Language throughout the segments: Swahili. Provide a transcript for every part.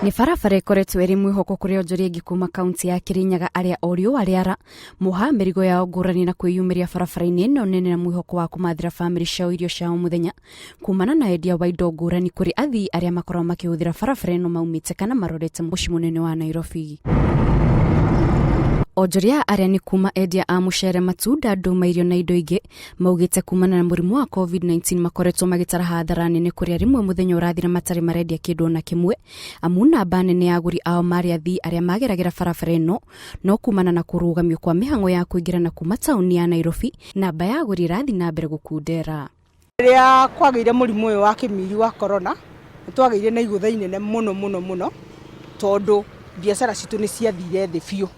Ni barabara ikoretwo iri mwihoko kuri onjoria ingi kuma kaunti ya Kirinyaga aria orio ariara muha mirigo yao ngurani na kwiyumiria barabara-ini ino nene na mwihoko wa kumathira family ciao irio ciao muthenya kumana na endia wa indo ngurani kuri athii aria makorwo makihuthira barabara ino maumite kana marorete mucii munene wa Nairobi. Onjoria aria ni kuma endia a mucere, matunda, nduma, irio na indo ingi maugite kumana na murimu wa COVID-19 makoretwo magitara hathara nene kuria rimwe muthenya urathira matari marendia kindu na kimwe amu namba nene ya aguri ao mari athii aria mageragira barabara ino no kumana na kurugamio kwa mihango ya kuingirana kuma tauni ya Nairobi namba ya aguri irathi na mbere gukundera. Riria kwagire murimu uyu wa kimiri wa corona twagire na igutha inene muno tondu biashara citu ni ciathire thi biu.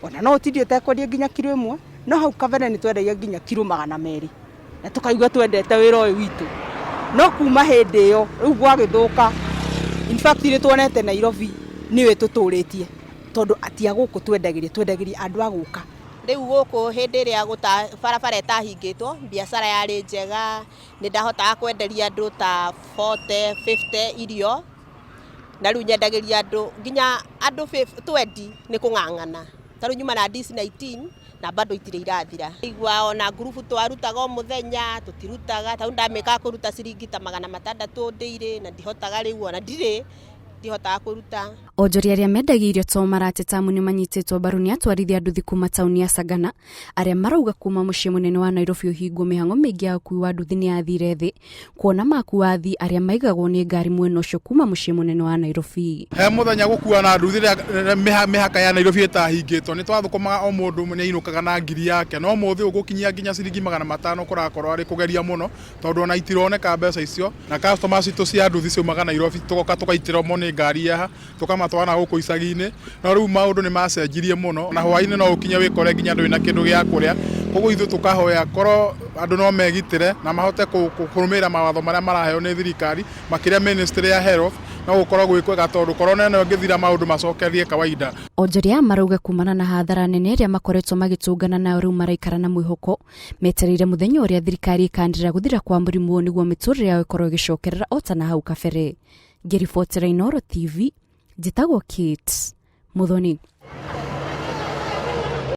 Ona no tithio tekwendia nginya kilo imwe no hau kabere ni twendagia nginya kilo 200 na tukaigua twendete wira uyu witu no kuma hindi iyo riu gwagithuka. In fact ni tuonete Nairobi niwe tuturitie tondu atia guku twendagiria andu aguka riu guku hindi ria guta barabara etahingitwo biashara yari njega ni ndahotaga kwenderia andu ta 40 50 irio na riu nyendagiria andu nginya andu 20 ni kung'ang'ana taru nyuma na DC19 na bado itire irathira igwa ona grupu twarutaga o muthenya tutirutaga ta ndameka kuruta ciringi ta 600 ndeire na ndihotaga riu ona ndihotaga kuruta. Onjoria aria mendagia irio to marateta mu ni manyititwo mbaru ni atwarithia nduthi kuma tauni ya Sagana aria marauga kuma mucii munene wa Nairobi uhingo mihango mingi ya ukui wa nduthi ni athire thi kuona makuwa athii aria maigagwo ni ngari mwena ucio kuma mucii munene wa Nairobi. He muthenya gukua na nduthi mihaka ya Nairobi etahingitwo ni twathukumaga o mundu ni inukaga na ngiri yake no muthi ugukinyia nginya ciringi 500 kurakorwo ari kugeria muno tondu ona itironeka mbeca icio na customers itu cia nduthi ciumaga Nairobi tugoka tukaitira mo ni ngari yaha tukamatwana guku icagi-ini no riu maundu ni macenjirie muno na hwaini no ukinye wikore nginya ndu ina kindu gia kuria koguo ithu tukahoya korwo andu no megitire na mahote kurumira mawatho maria maraheo ni thirikari makiria ministry ya health no gukorwo gwikwega tondu korona ino ngithira maundu macokerie kawaida. Onjoria marauga kumana na hathara nene iria makoretwo magitungana na riu maraikara na mwihoko metereire muthenya uria thirikari ikandira guthira kwa murimu niguo miturire yao ikorwo igicokerera otana hau kabere. Ngiribotera Inooro TV, njitagwo Kate Muthoni.